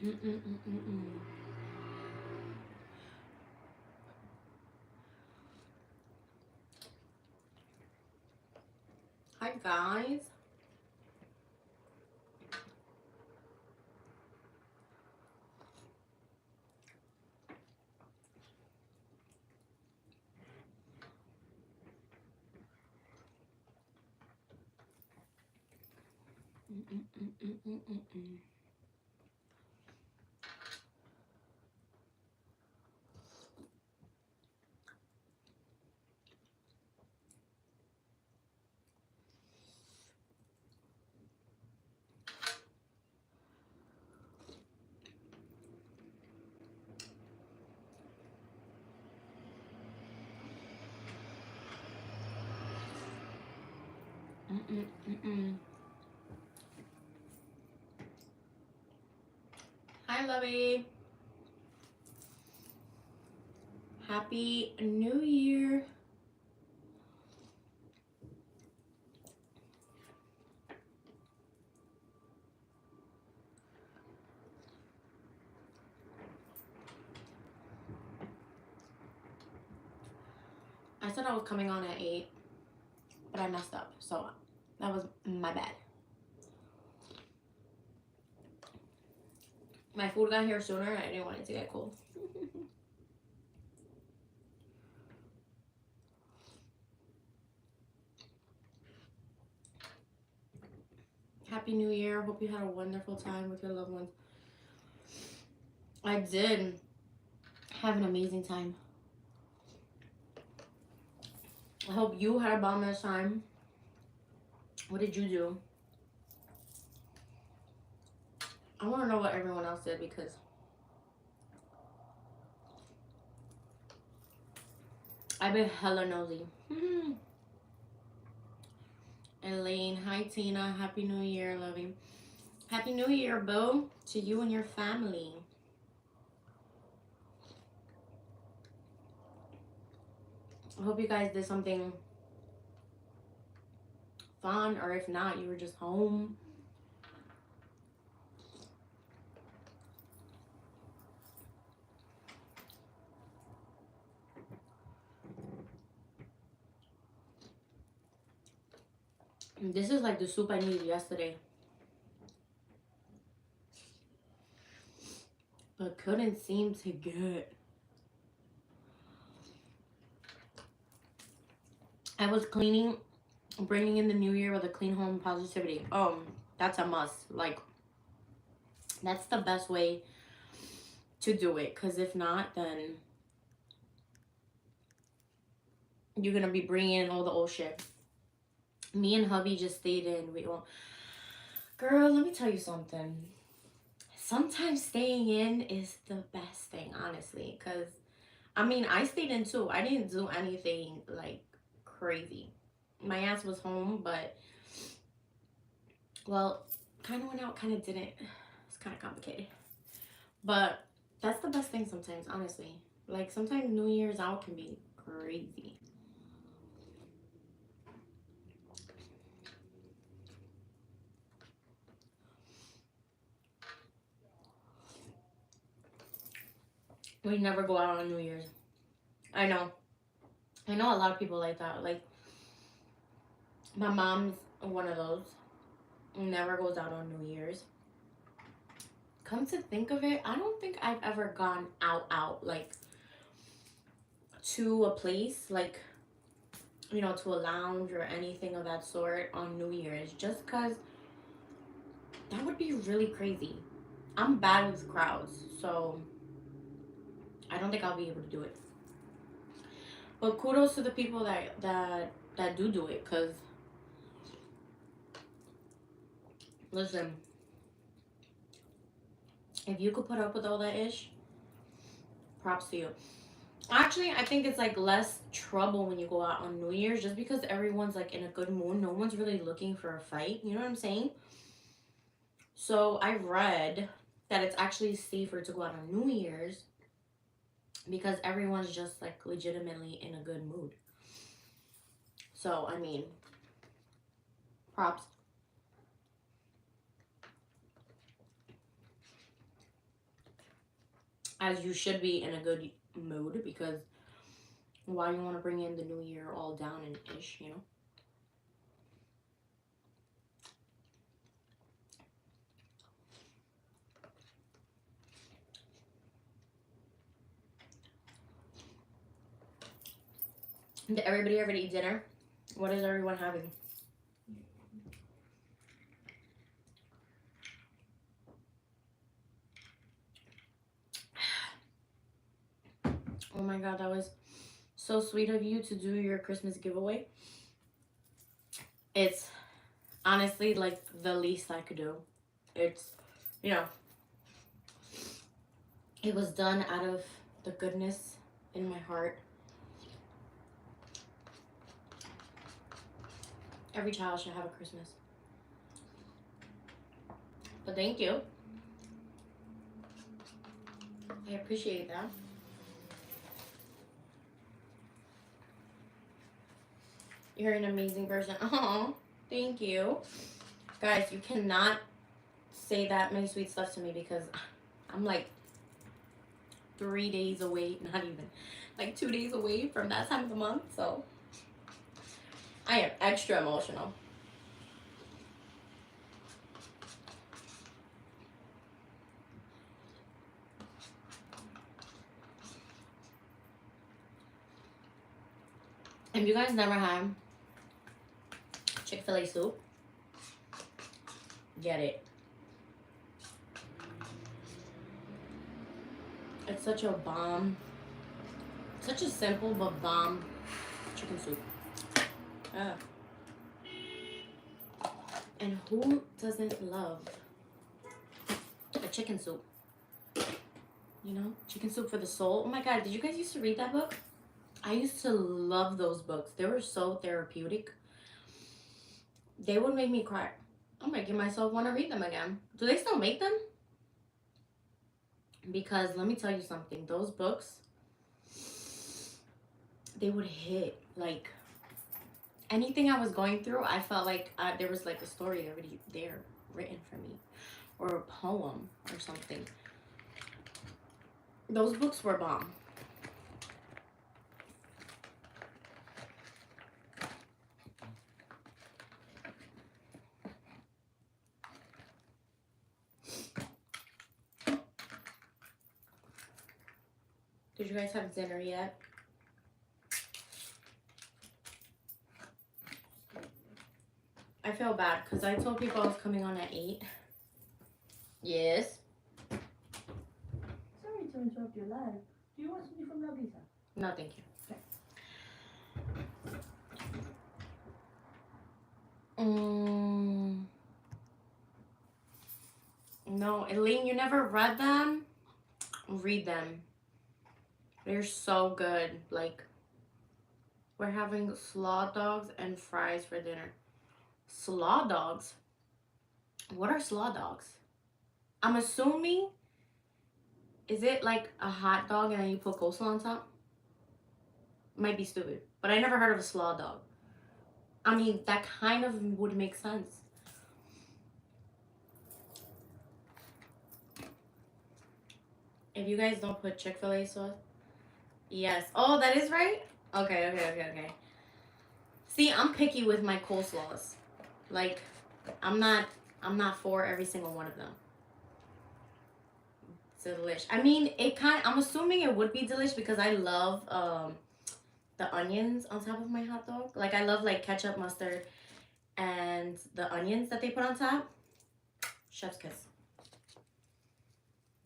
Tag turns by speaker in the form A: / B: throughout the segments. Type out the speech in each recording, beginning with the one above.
A: Hi guys. Hi Lovey. Happy New Year. I said I was coming on at 8, but I messed up. So that was my bad. My food got here sooner. I didn't want it to get cold. Happy New Year. Hope you had a wonderful time with your loved ones. I did have an amazing time. I hope you had a bomb-ass time. What did you do? I want to know what everyone else did because I've been hella nosy. Elaine, hi Tina. Happy New Year, loving. Happy New Year, boo, to you and your family. I hope you guys did something fun, or if not, you were just home. This is like the soup I needed yesterday, but couldn't seem to get. I was cleaning, bringing in the new year with a clean home positivity. That's a must. Like, that's the best way to do it, because if not, then you're gonna be bringing in all the old shit. Me and hubby just stayed in. Girl, let me tell you something. Sometimes staying in is the best thing, honestly, because I mean, I stayed in too. I didn't do anything like crazy. My ass was home, but well, kind of went out, kind of didn't. It's kind of complicated, but that's the best thing sometimes, honestly. Like, sometimes New Year's out can be crazy. We never go out on New Year's. I know. I know a lot of people like that. Like, my mom's one of those. Never goes out on New Year's. Come to think of it, I don't think I've ever gone out, like, to a place, like, you know, to a lounge or anything of that sort on New Year's, just because that would be really crazy. I'm bad with crowds, so I don't think I'll be able to do it. But kudos to the people that do it, because listen, if you could put up with all that ish, props to you. Actually, I think it's like less trouble when you go out on New Year's, just because everyone's like in a good mood. No one's really looking for a fight. You know what I'm saying? So I read that it's actually safer to go out on New Year's because everyone's just like legitimately in a good mood. So, I mean, props. as you should be in a good mood, because why you want to bring in the new year all down and ish, you know? Did everybody ever eat dinner? What is everyone having? Oh my god, that was so sweet of you to do your Christmas giveaway. It's honestly like the least I could do. It's, you know, it was done out of the goodness in my heart. Every child should have a Christmas. But thank you. I appreciate that. You're an amazing person. Oh, thank you. Guys, you cannot say that many sweet stuff to me because I'm like 3 days away, not even, like 2 days away from that time of the month. So I am extra emotional. If you guys never had Chick-fil-A soup, get it. It's such a bomb, such a simple but bomb chicken soup. And who doesn't love a chicken soup? You know, chicken soup for the soul. Oh my god, did you guys used to read that book? I used to love those books. They were so therapeutic. They would make me cry. I'm making myself want to read them again. Do they still make them? Because let me tell you something. Those books, they would hit. Like, anything I was going through, I felt like there was like a story already there written for me. Or a poem or something. Those books were bomb. Did you guys have dinner yet? I feel bad because I told people I was coming on at 8. Yes.
B: Sorry to interrupt your live. Do you want something from La Brisa?
A: No, thank you. No, Elaine, you never read them? Read them. They're so good. Like, we're having slaw dogs and fries for dinner. Slaw dogs? What are slaw dogs? I'm assuming, is it like a hot dog and then you put coleslaw on top? Might be stupid, but I never heard of a slaw dog. I mean, that kind of would make sense. If you guys don't put Chick-fil-A sauce, yes. Oh, that is right? Okay. See, I'm picky with my coleslaws. Like, I'm not for every single one of them. It's delish. I mean, I'm assuming it would be delish because I love the onions on top of my hot dog. Like, I love like ketchup, mustard, and the onions that they put on top. Chef's kiss.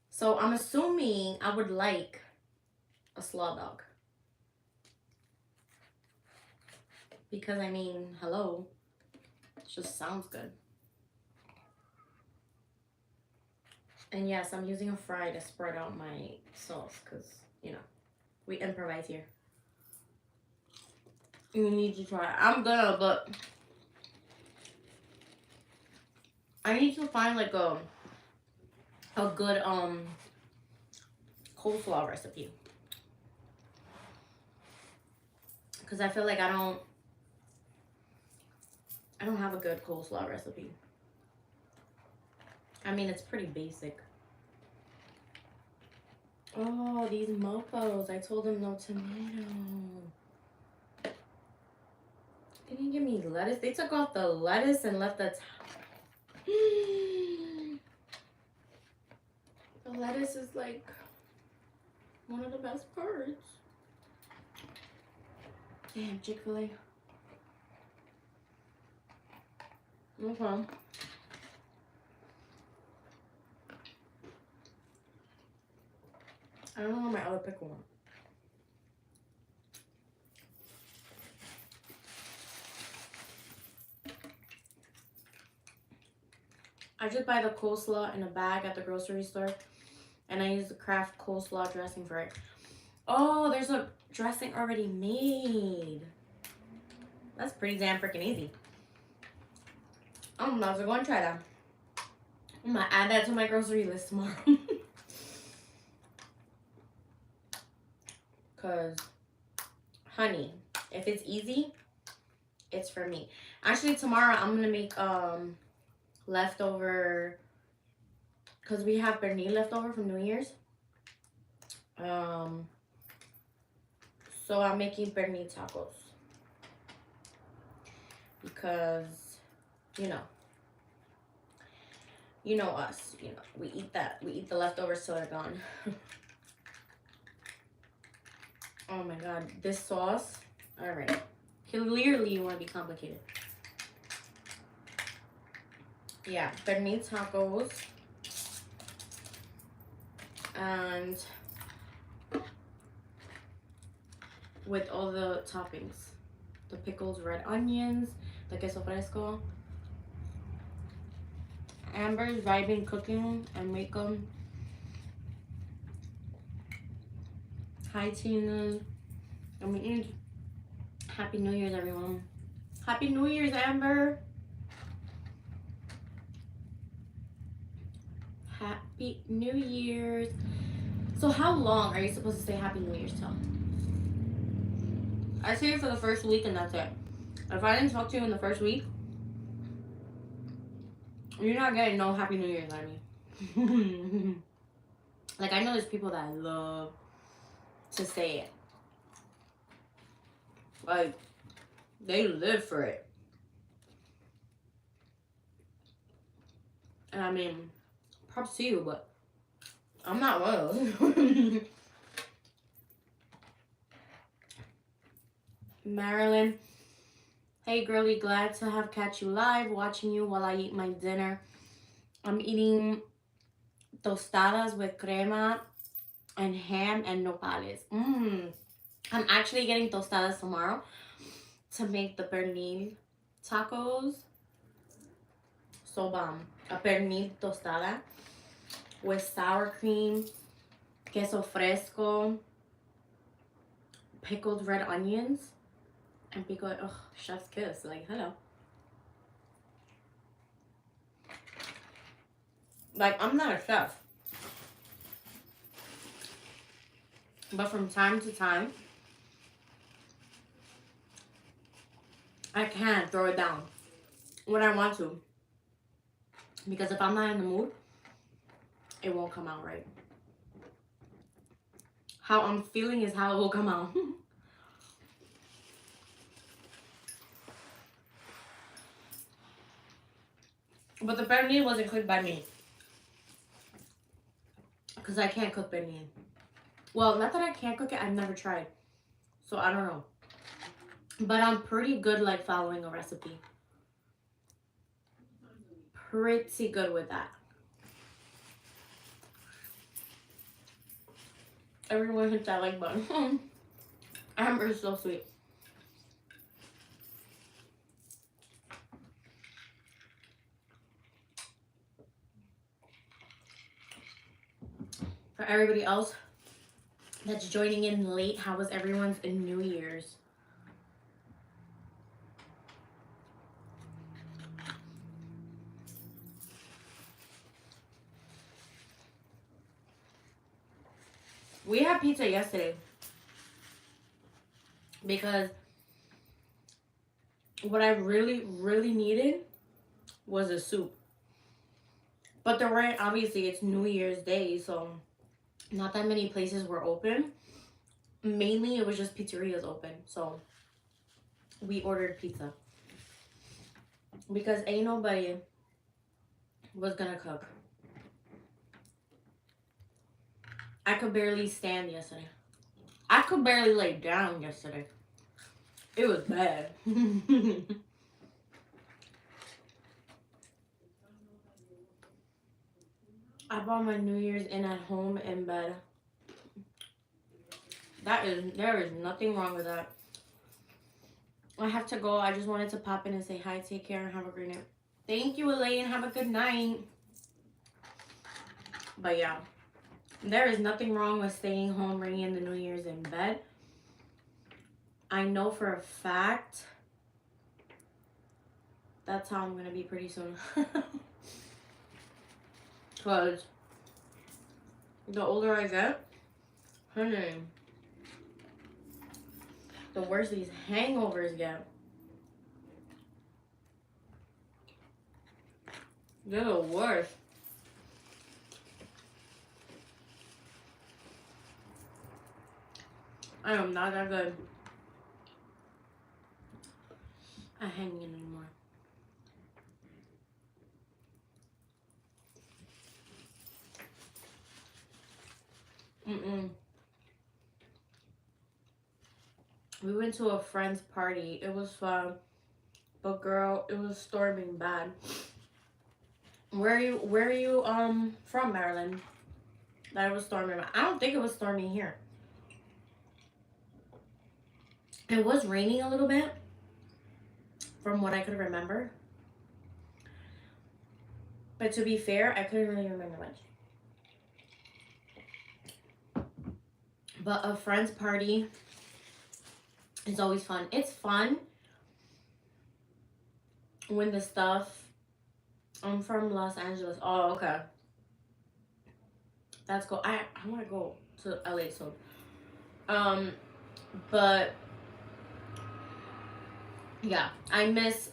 A: So I'm assuming I would like a slaw dog. Because, I mean, hello. It just sounds good. And yes, I'm using a fry to spread out my sauce because, you know, we improvise here. You need to try it. I'm gonna, but I need to find like a good coleslaw recipe. Because I feel like I don't have a good coleslaw recipe. I mean, it's pretty basic. Oh, these mofos. I told them no tomato. They didn't give me lettuce. They took off the lettuce and left the the lettuce is like one of the best parts. Damn, Chick-fil-A. Okay. I don't know where my other pickle went. I just buy the coleslaw in a bag at the grocery store, and I use the Kraft coleslaw dressing for it. Oh, there's a dressing already made. That's pretty damn freaking easy. I'm about to go and try that. I'm gonna add that to my grocery list tomorrow. Cause, honey, if it's easy, it's for me. Actually, tomorrow I'm gonna make leftover, cause we have pernil leftover from New Year's. So I'm making pernil tacos because, you know us, we eat the leftovers till they're gone. Oh my god, this sauce. All right, clearly you want to be complicated. Yeah, pernil tacos and with all the toppings, the pickles, red onions, the queso fresco. Amber's vibing cooking and makeup. Hi Tina. Happy New Year's, everyone. Happy New Year's, Amber. Happy New Year's. So how long are you supposed to say Happy New Year's till? I say it for the first week and that's it. If I didn't talk to you in the first week, you're not getting no Happy New Year's out of me. Like, I know there's people that love to say it. Like, they live for it. And I mean, props to you, but I'm not one of those. Marilyn. Hey girlie, glad to have catch you live, watching you while I eat my dinner. I'm eating tostadas with crema and ham and nopales. I'm actually getting tostadas tomorrow to make the pernil tacos. So bomb. A pernil tostada with sour cream, queso fresco, pickled red onions, and pickled, chef's kiss. Like, hello. Like, I'm not a chef. But from time to time, I can throw it down when I want to. Because if I'm not in the mood, it won't come out right. How I'm feeling is how it will come out. But the pernil wasn't cooked by me. Because I can't cook pernil. Well, not that I can't cook it, I've never tried. So I don't know. But I'm pretty good like following a recipe. Pretty good with that. Everyone hit that like button. Amber is so sweet. For everybody else that's joining in late, how was everyone's New Year's? We had pizza yesterday because what I really, really needed was a soup. But there weren't, obviously it's New Year's Day, so not that many places were open. Mainly, it was just pizzerias open. So we ordered pizza because ain't nobody was gonna cook. I could barely stand yesterday. I could barely lay down yesterday. It was bad. I bought my New Year's in at home in bed. There is nothing wrong with that. I have to go. I just wanted to pop in and say hi, take care, and have a great night. Thank you, Elaine. Have a good night. But yeah, there is nothing wrong with staying home, ringing the New Year's in bed. I know for a fact that's how I'm going to be pretty soon. Because the older I get, honey, the worse these hangovers get. They're the worst. I am not that good at hanging anymore. We went to a friend's party. It was fun. But girl, it was storming bad. Where are you from, Maryland? That it was storming. I don't think it was storming here. It was raining a little bit from what I could remember. But to be fair, I couldn't really remember much. But a friend's party is always fun. It's fun when the stuff... I'm from Los Angeles. Oh, okay. That's cool. I want to go to LA soon. But yeah, I miss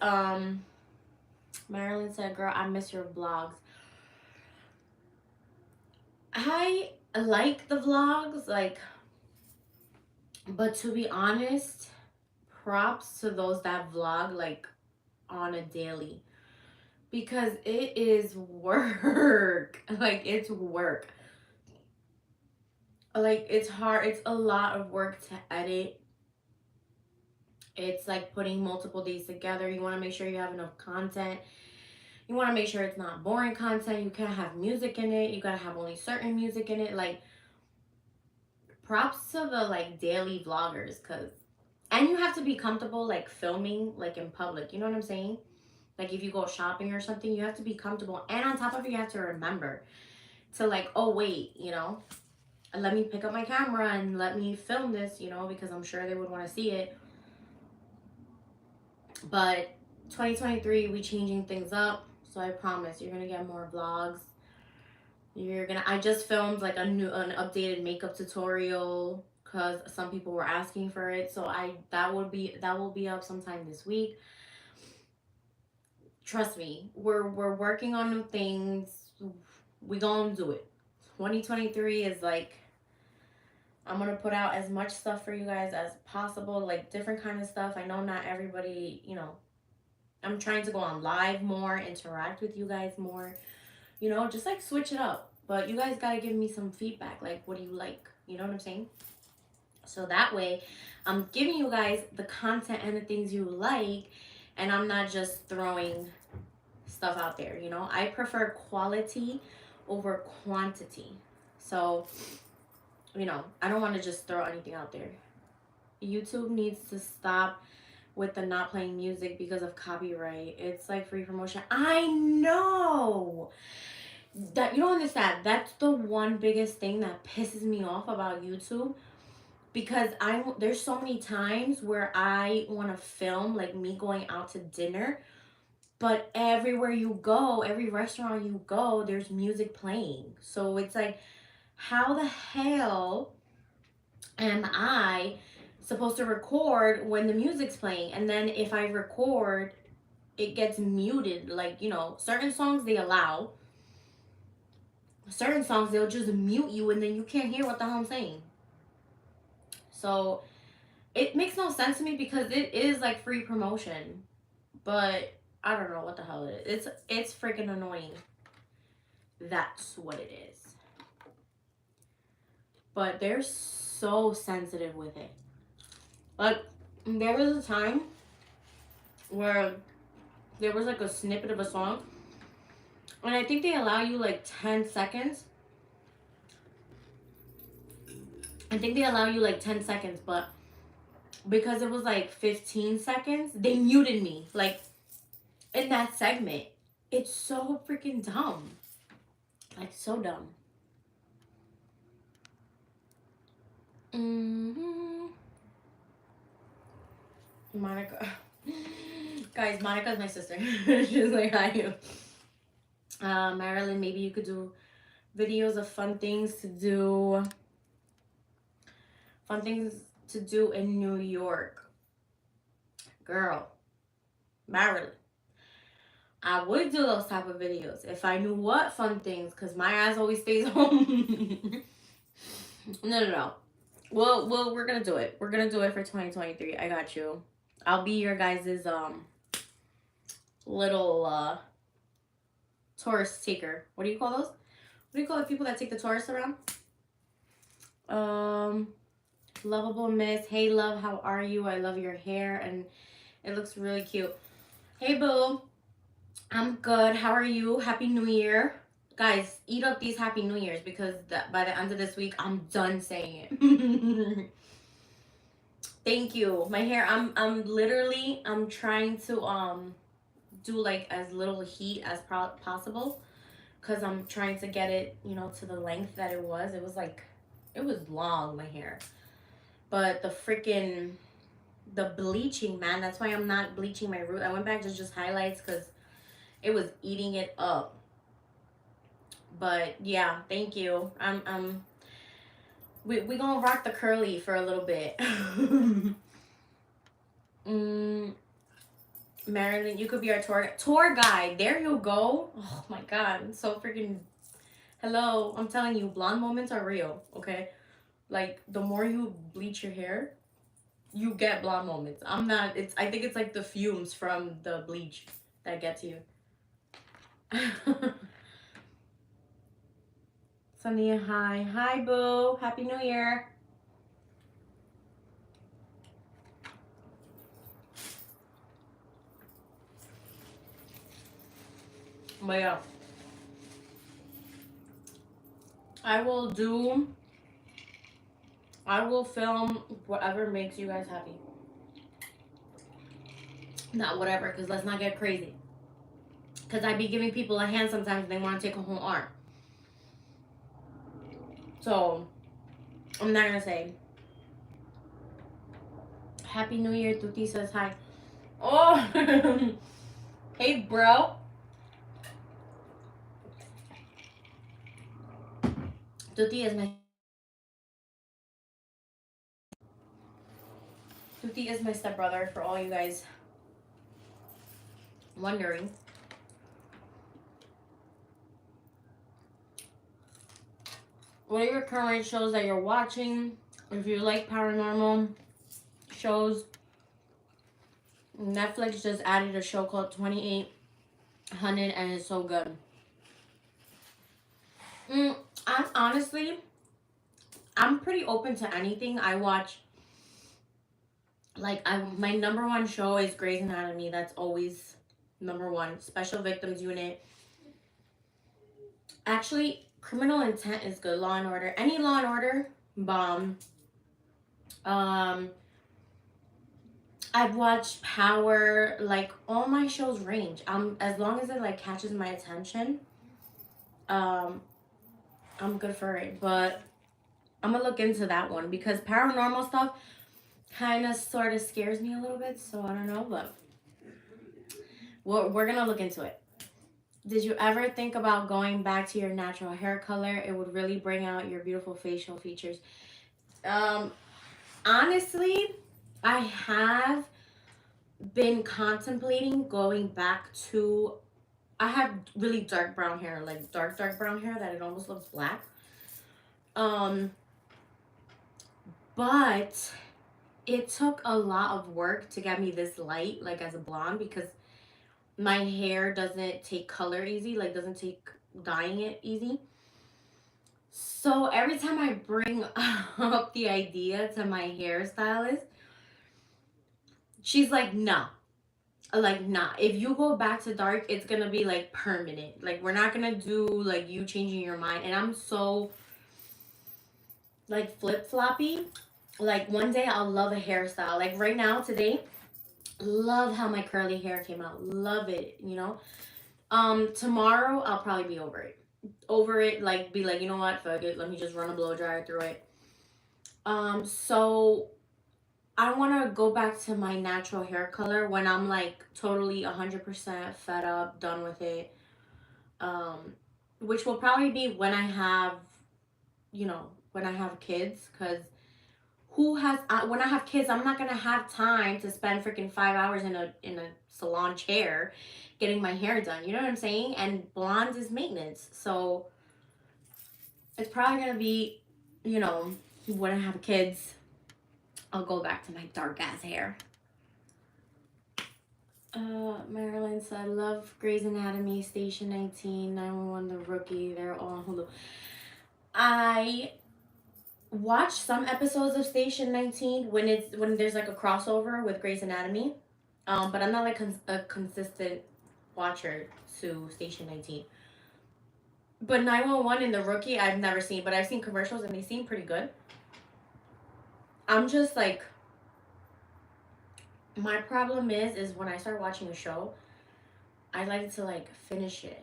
A: Marilyn said, girl, I miss your vlogs. I like the vlogs, like, but to be honest, props to those that vlog like on a daily, because it is work. Like, it's work. Like, it's hard. It's a lot of work to edit. It's like putting multiple days together. You want to make sure you have enough content. You want to make sure it's not boring content. You can't have music in it. You got to have only certain music in it. Like, props to the like daily vloggers, cuz and you have to be comfortable like filming like in public. You know what I'm saying? Like, if you go shopping or something, you have to be comfortable. And on top of it, you have to remember to like, oh wait, you know, let me pick up my camera and let me film this, you know, because I'm sure they would want to see it. But 2023, we changing things up. So I promise you're gonna get more vlogs. I just filmed like an updated makeup tutorial because some people were asking for it. So that will be up sometime this week. Trust me, we're working on new things. We gonna do it. 2023 is like, I'm gonna put out as much stuff for you guys as possible, like different kind of stuff. I know not everybody, you know, I'm trying to go on live more, interact with you guys more, you know, just like switch it up. But you guys gotta give me some feedback, like, what do you like? You know what I'm saying? So that way, I'm giving you guys the content and the things you like, and I'm not just throwing stuff out there, you know? I prefer quality over quantity. So, you know, I don't want to just throw anything out there. YouTube needs to stop with the not playing music because of copyright. It's like free promotion. I know that you don't understand. That's the one biggest thing that pisses me off about YouTube, because there's so many times where I want to film like me going out to dinner, but everywhere you go, every restaurant you go, there's music playing. So it's like, how the hell am I supposed to record when the music's playing? And then if I record, it gets muted. Like, you know, certain songs they allow, certain songs they'll just mute you and then you can't hear what the hell I'm saying. So it makes no sense to me because it is like free promotion, but I don't know what the hell it is. It's freaking annoying. That's what it is. But they're so sensitive with it. Like there was a time where there was like a snippet of a song, and I think they allow you like 10 seconds. I think they allow you like 10 seconds, but because it was like 15 seconds, they muted me like in that segment. It's so freaking dumb. Like so dumb. Mm-hmm. Monica. Guys, Monica's my sister. She's like, hi. Marilyn, maybe you could do videos of fun things to do. Fun things to do in New York. Girl, Marilyn. I would do those type of videos if I knew what fun things, because my ass always stays home. No. Well, we're gonna do it. We're gonna do it for 2023. I got you. I'll be your guys's little tourist taker. What do you call those? What do you call the people that take the tourists around? Lovable Miss. Hey love, how are you? I love your hair and it looks really cute. Hey boo. I'm good. How are you? Happy New Year. Guys, eat up these Happy New Years because by the end of this week, I'm done saying it. Thank you. My hair, I'm literally, I'm trying to do like as little heat as possible because I'm trying to get it, you know, to the length that it was. It was like, it was long, my hair. But the bleaching, man, that's why I'm not bleaching my root. I went back to just highlights because it was eating it up. But yeah, thank you. We gonna rock the curly for a little bit. Marilyn, you could be our tour guide. There you go. Oh my god, I'm so freaking. Hello, I'm telling you, blonde moments are real. Okay, like the more you bleach your hair, you get blonde moments. I'm not. It's. I think it's like the fumes from the bleach that get to you. Sonia, hi. Hi, boo. Happy New Year. But yeah. I will film whatever makes you guys happy. Not whatever, because let's not get crazy. Because I be giving people a hand sometimes and they want to take a whole arm. So, I'm not going to say. Happy New Year, Tuti says hi. Oh, hey, bro. Tuti is my stepbrother, for all you guys wondering. What are your current shows that you're watching? If you like paranormal shows, Netflix just added a show called 2800 and it's so good. I'm pretty open to anything. I watch, like, my number one show is Grey's Anatomy. That's always number one. Special Victims Unit. Actually, Criminal Intent is good. Law and Order. Any Law and Order, bomb. I've watched Power. Like, all my shows range. As long as it like catches my attention, I'm good for it. But I'm gonna look into that one because paranormal stuff kind of sort of scares me a little bit. So I don't know, but we're gonna look into it. Did you ever think about going back to your natural hair color? It would really bring out your beautiful facial features. Honestly, I have been contemplating going back to I have really dark brown hair, like dark brown hair that it almost looks black. Um, but it took a lot of work to get me this light, like as a blonde, because my hair doesn't take color easy, like doesn't take dyeing it easy. So every time I bring up the idea to my hairstylist, she's like nah, if you go back to dark, it's gonna be like permanent. Like we're not gonna do like you changing your mind. And I'm so like flip floppy. Like one day I'll love a hairstyle. Like right now, today, love how my curly hair came out. Love it, you know. Tomorrow I'll probably be over it. Over it, like be like, you know what, fuck it. Let me just run a blow dryer through it. So I want to go back to my natural hair color when I'm like totally 100% fed up, done with it. Um, which will probably be when I have, when I have kids, because when I have kids, I'm not gonna have time to spend freaking 5 hours in a salon chair getting my hair done. You know what I'm saying? And blonde is maintenance, so it's probably gonna be, when I have kids, I'll go back to my dark ass hair. Marilyn said, love Grey's Anatomy, Station 19, 911, The Rookie. They're all on Hulu. I watched some episodes of Station 19 when there's like a crossover with Grey's Anatomy. But I'm not like a consistent watcher to Station 19. But 911 and The Rookie, I've never seen, but I've seen commercials and they seem pretty good. I'm just like, my problem is when I start watching a show, I like to like finish it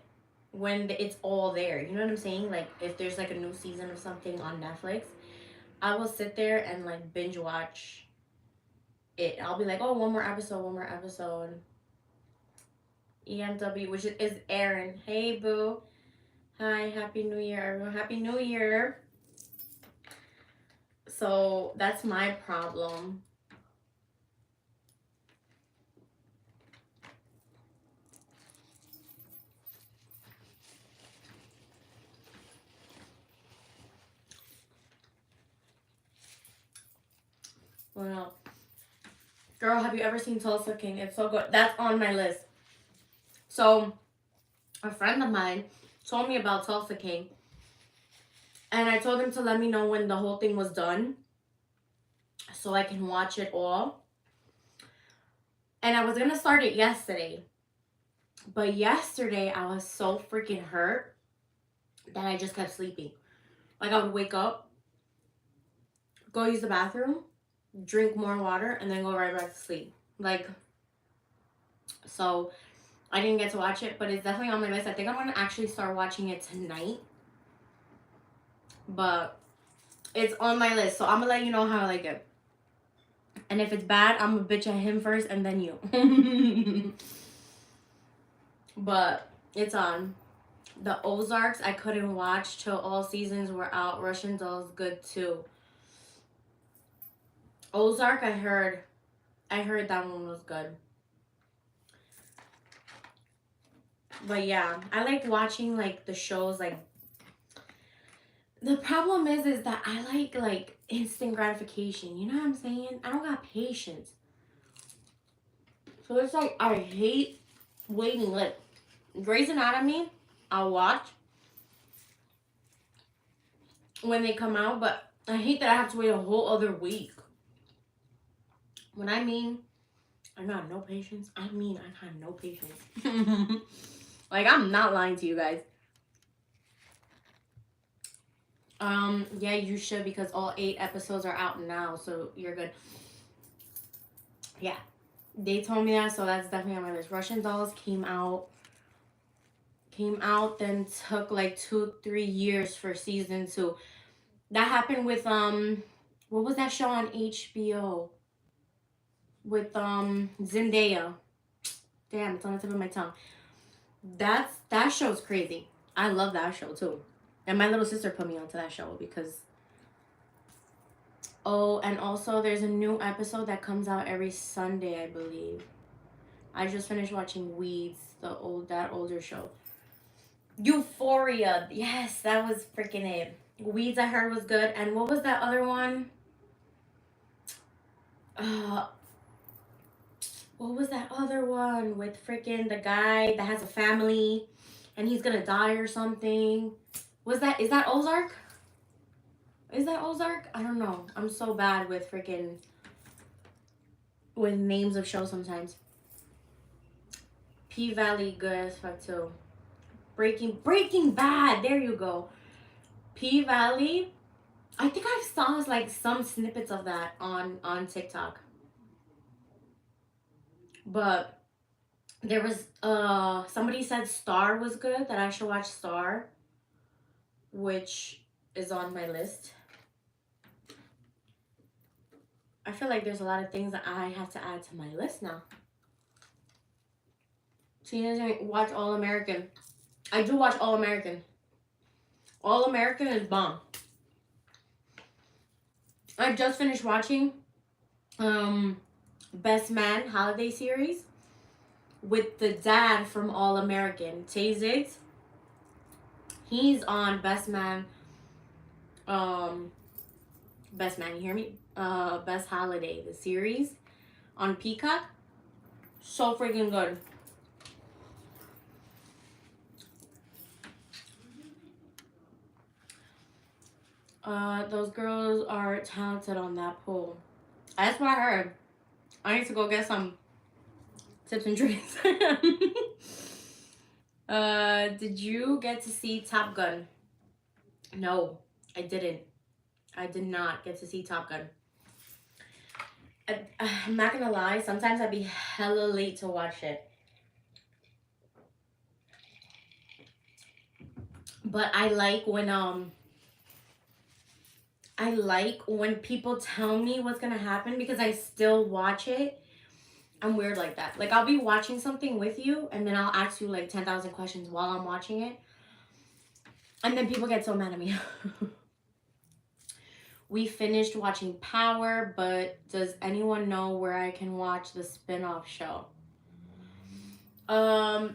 A: when it's all there. You know what I'm saying? Like if there's like a new season of something on Netflix, I will sit there and like binge watch it. I'll be like, oh, one more episode, one more episode. EMW, which is Aaron. Hey, boo. Hi, Happy New Year, everyone. Happy New Year. So that's my problem. Well, girl, have you ever seen Tulsa King? It's so good. That's on my list. So, a friend of mine told me about Tulsa King, and I told him to let me know when the whole thing was done so I can watch it all. And I was gonna start it yesterday, but yesterday I was so freaking hurt that I just kept sleeping. Like I would wake up, go use the bathroom, drink more water, and then go right back to sleep. Like, so I didn't get to watch it, but it's definitely on my list. I think I'm gonna actually start watching it tonight. But it's on my list, so I'm gonna let you know how I like it. And if it's bad, I'm gonna bitch at him first and then you. But it's on. The Ozarks I couldn't watch till all seasons were out. Russian Doll's good too. Ozark, I heard that one was good. But yeah, I like watching like the shows. Like the problem is that I like instant gratification. You know what I'm saying? I don't got patience. So it's like I hate waiting. Like Grey's Anatomy, I'll watch when they come out, but I hate that I have to wait a whole other week. When I mean I got no patience, I mean I got no patience. Like I'm not lying to you guys. Yeah, you should, because all 8 episodes are out now, so you're good. Yeah, they told me that, so that's definitely on my list. Russian Dolls came out, then took like 2-3 years for season 2. That happened with what was that show on HBO with Zendaya? Damn, it's on the tip of my tongue. That show's crazy. I love that show too. And my little sister put me onto that show because... Oh, and also there's a new episode that comes out every Sunday, I believe. I just finished watching Weeds, that older show. Euphoria. Yes, that was freaking it. Weeds I heard was good. And what was that other one? Uh what was that other one with freaking the guy that has a family and he's gonna die or something? Is that Ozark? Is that Ozark? I don't know. I'm so bad with freaking with names of shows sometimes. P Valley, good as fuck too. Breaking Bad. There you go. P Valley. I think I saw like some snippets of that on TikTok. But there was somebody said Star was good, that I should watch Star, which is on my list. I feel like there's a lot of things that I have to add to my list now. Tina doesn't watch All American. I do watch All American. All American is bomb. I just finished watching Best Man holiday series with the dad from All American, Tay Ziggs. He's on Best Man. Best Man, you hear me? Best Holiday, the series on Peacock. So freaking good. Those girls are talented on that pool. That's what I heard. I need to go get some tips and tricks. Did you get to see Top Gun? No, I didn't. I did not get to see Top Gun. I'm not gonna lie, sometimes I'd be hella late to watch it. But I like when people tell me what's gonna happen because I still watch it. I'm weird like that. Like I'll be watching something with you and then I'll ask you like 10,000 questions while I'm watching it. And then people get so mad at me. We finished watching Power, but does anyone know where I can watch the spin-off show? I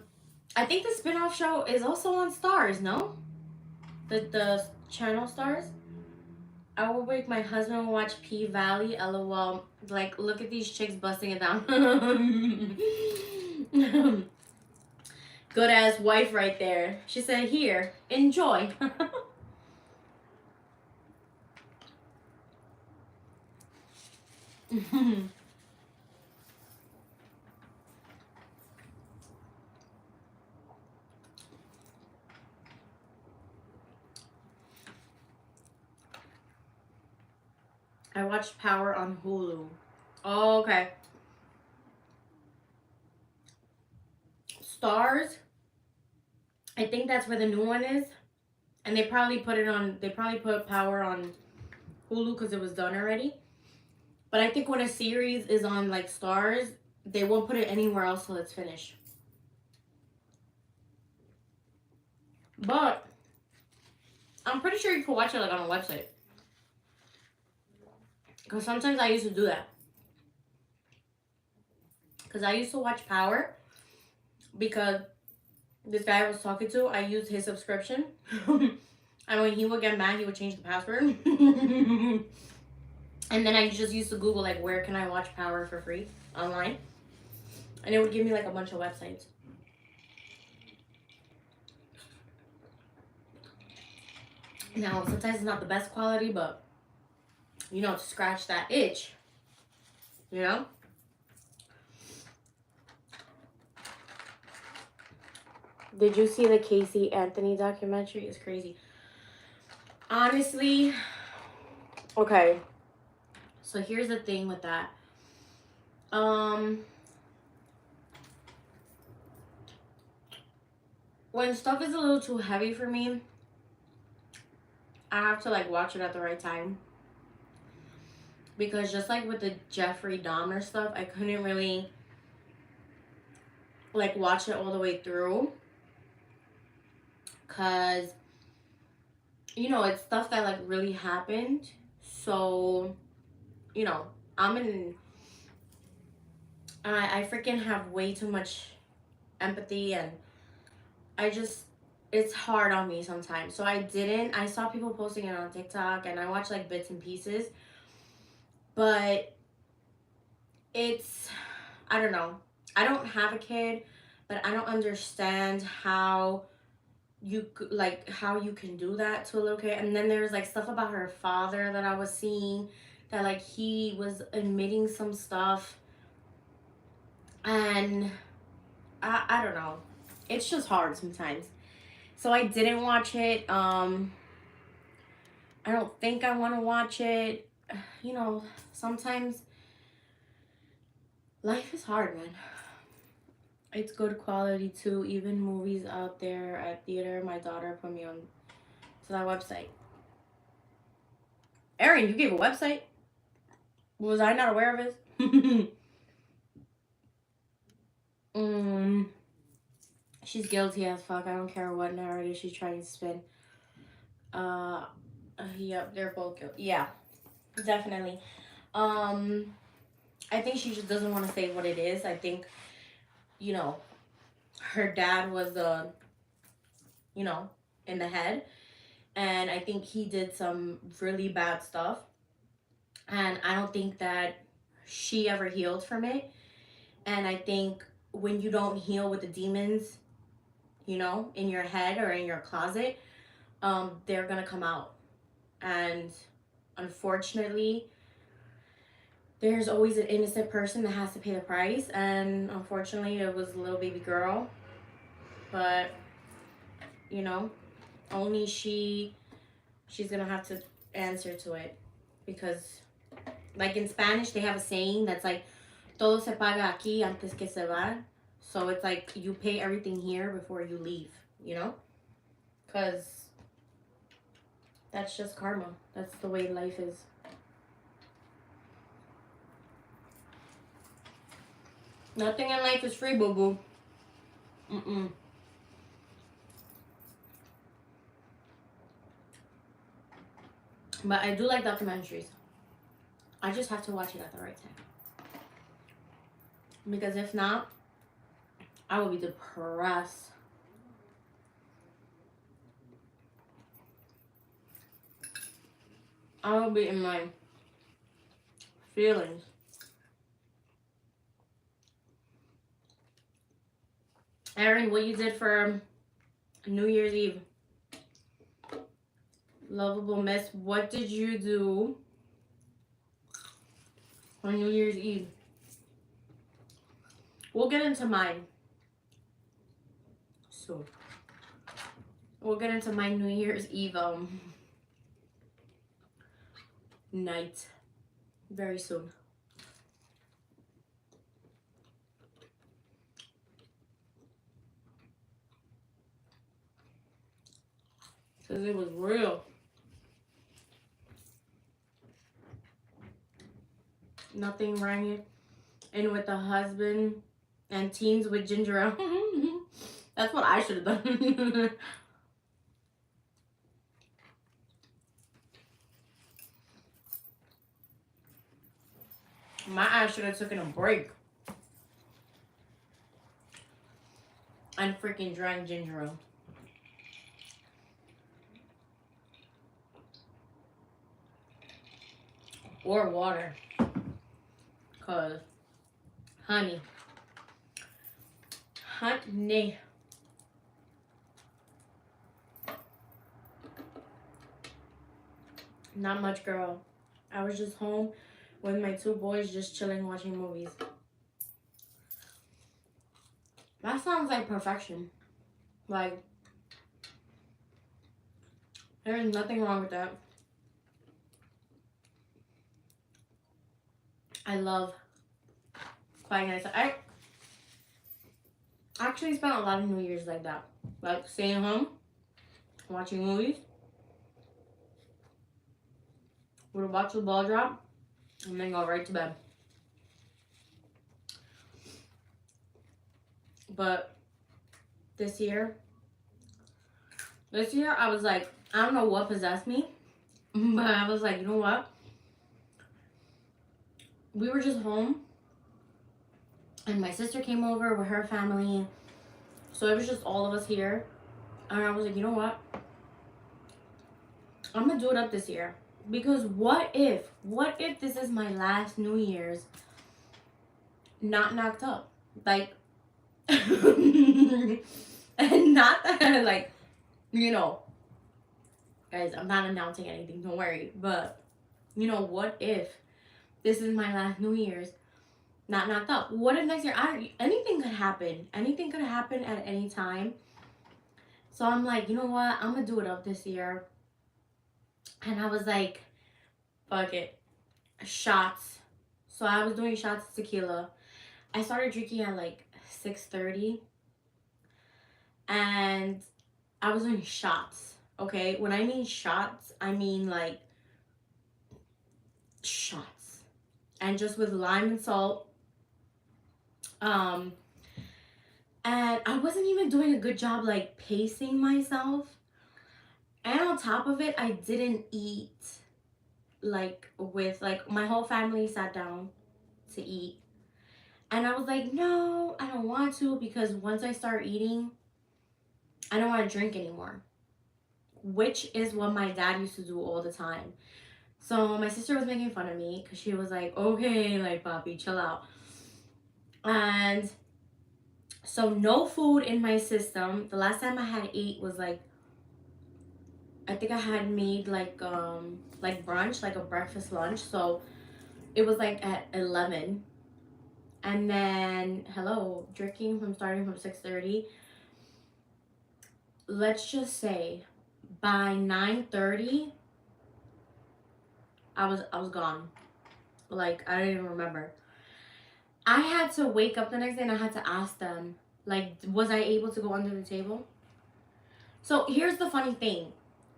A: think the spin-off show is also on Stars, no? The channel Stars? I will make my husband watch P Valley, LOL. Like, look at these chicks busting it down. Good ass wife right there. She said, here, enjoy. I watched Power on Hulu. Oh, okay. Stars. I think that's where the new one is. And they probably put Power on Hulu because it was done already. But I think when a series is on like Stars, they won't put it anywhere else till it's finished. But I'm pretty sure you can watch it like on a website. Because sometimes I used to do that. Because I used to watch Power. Because this guy I was talking to, I used his subscription. And when he would get mad, he would change the password. And then I just used to Google, like, where can I watch Power for free online? And it would give me, like, a bunch of websites. Now, sometimes it's not the best quality, but, you know, to scratch that itch, you know? Did you see the Casey Anthony documentary? It's crazy. Honestly, okay. So here's the thing with that. When stuff is a little too heavy for me, I have to like watch it at the right time. Because just like with the Jeffrey Dahmer stuff, I couldn't really like watch it all the way through. Cause you know, it's stuff that like really happened. So, you know, I'm I freaking have way too much empathy, and I just, it's hard on me sometimes. So I didn't. I saw people posting it on TikTok, and I watched like bits and pieces, but it's, I don't know. I don't have a kid, but I don't understand how like how you can do that to a little kid. And then there's like stuff about her father that I was seeing, that like he was admitting some stuff, and I don't know. It's just hard sometimes. So I didn't watch it. I don't think I want to watch it. You know, sometimes life is hard, man. It's good quality too. Even movies out there at theater. My daughter put me on to that website. Erin, you gave a website? Was I not aware of it? She's guilty as fuck. I don't care what narrative she's trying to spin. Yep, they're both guilty. Yeah, definitely. I think she just doesn't want to say what it is. I think, you know, her dad was you know, in the head, and I think he did some really bad stuff, and I don't think that she ever healed from it. And I think when you don't heal with the demons, you know, in your head or in your closet, they're gonna come out. And unfortunately, there's always an innocent person that has to pay the price. And unfortunately, it was a little baby girl. But, you know, only she's gonna have to answer to it. Because, like in Spanish, they have a saying that's like, todo se paga aquí antes que se va. So it's like you pay everything here before you leave, you know? Because that's just karma. That's the way life is. Nothing in life is free, boo boo. Mm-mm. But I do like documentaries. I just have to watch it at the right time. Because if not, I will be depressed. I will be in my feelings. Erin, what you did for New Year's Eve? Lovable Miss, what did you do on New Year's Eve? We'll get into mine soon. We'll get into my New Year's Eve night very soon. Because it was real. Nothing rang in with the husband and teens with ginger ale. That's what I should have done. My ass should have taken a break and freaking drank ginger ale. Or water. Cause honey. Not much, girl. I was just home with my two boys just chilling watching movies. That sounds like perfection. Like, there is nothing wrong with that. I love quiet nights. I actually spent a lot of New Year's like that. Like staying home, watching movies. Would watch the ball drop and then go right to bed. But this year I was like, I don't know what possessed me, but I was like, you know what? We were just home And my sister came over with her family. So it was just all of us here. And I was like, you know what? I'm gonna do it up this year. Because what if this is my last New Year's not knocked up? Like, and not that, like, you know, guys, I'm not announcing anything, don't worry. But, you know, what if this is my last New Year's not knocked up? What if next year, anything could happen. Anything could happen at any time. So I'm like, you know what? I'm gonna do it up this year. And I was like, fuck it. Shots. So I was doing shots of tequila. I started drinking at like 6:30. And I was doing shots. Okay? When I mean shots, I mean like shots. And just with lime and salt. And I wasn't even doing a good job like pacing myself. And on top of it, I didn't eat like with like my whole family sat down to eat. And I was like, no, I don't want to, because once I start eating, I don't want to drink anymore. Which is what my dad used to do all the time. So my sister was making fun of me because she was like, okay, like, Papi, chill out. And so no food in my system. The last time I had ate was like, I think I had made like brunch, like a breakfast lunch. So it was like at 11. And then drinking starting from 6:30. Let's just say by 9:30 I was gone. Like, I don't even remember. I had to wake up the next day and I had to ask them, like, was I able to go under the table? So here's the funny thing.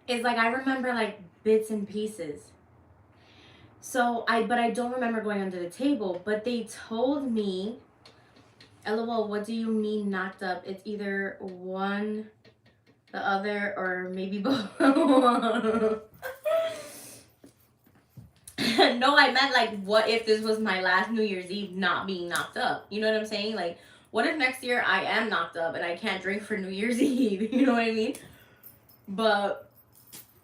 A: Is like I remember like bits and pieces. But I don't remember going under the table. But they told me, LOL, what do you mean knocked up? It's either one, the other, or maybe both. No, I meant like, what if this was my last New Year's Eve not being knocked up? You know what I'm saying? Like, what if next year I am knocked up and I can't drink for New Year's Eve? You know what I mean? But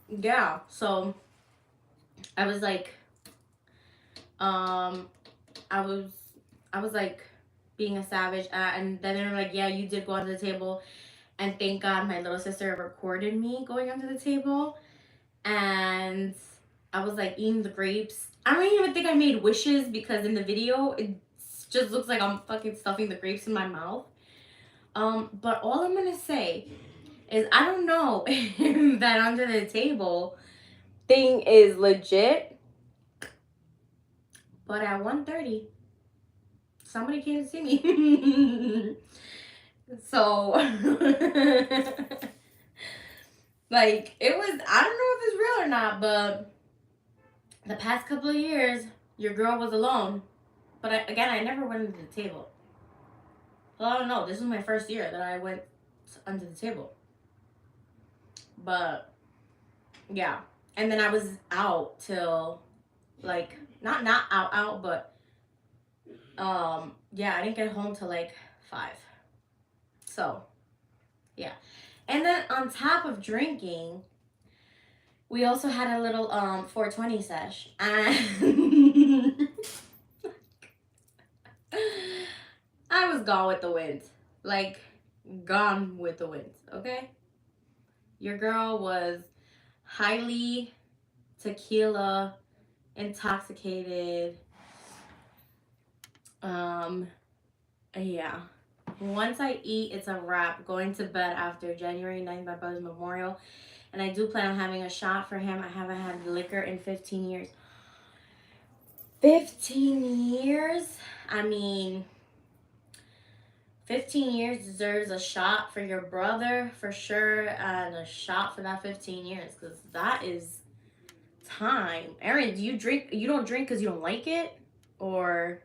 A: yeah, so I was like, I was like being a savage, and then they were like, yeah, you did go under the table, and thank God my little sister recorded me going under the table, and I was like eating the grapes. I don't even think I made wishes, because in the video it just looks like I'm fucking stuffing the grapes in my mouth. But all I'm gonna say is I don't know if that under the table thing is legit, but at 1:30 somebody came to see me. So like, it was, I don't know if it's real or not, but the past couple of years your girl was alone. But I never went under the table. Well, I don't know, this was my first year that I went under the table. But yeah, and then I was out till like, not out, but yeah, I didn't get home till like 5. So yeah. And then on top of drinking, we also had a little 420 sesh. And I was gone with the wind. Like, gone with the wind, okay? Your girl was highly tequila intoxicated. Yeah. Once I eat, it's a wrap. Going to bed after January 9th, my brother's memorial. And I do plan on having a shot for him. I haven't had liquor in 15 years. 15 years? I mean, 15 years deserves a shot for your brother, for sure. And a shot for that 15 years. Because that is time. Erin, do you drink? You don't drink because you don't like it? Or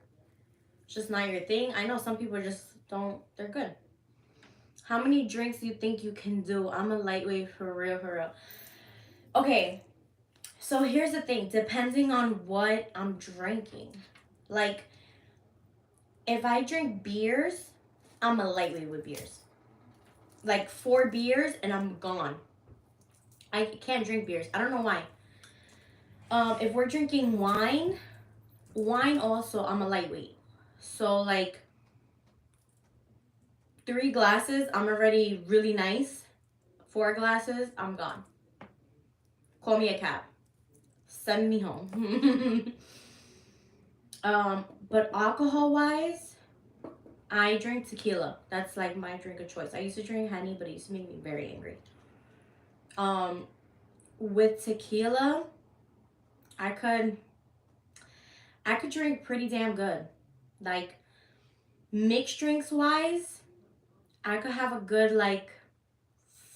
A: it's just not your thing? I know some people just don't, they're good. How many drinks do you think you can do? I'm a lightweight, for real, for real. Okay, so here's the thing. Depending on what I'm drinking. Like, if I drink beers, I'm a lightweight with beers. Like 4 beers and I'm gone. I can't drink beers. I don't know why. If we're drinking wine also I'm a lightweight. So like 3 glasses, I'm already really nice. 4 glasses, I'm gone. Call me a cab. Send me home. But alcohol wise, I drink tequila. That's like my drink of choice. I used to drink honey, but it used to make me very angry. With tequila, I could drink pretty damn good. Like mixed drinks wise, I could have a good like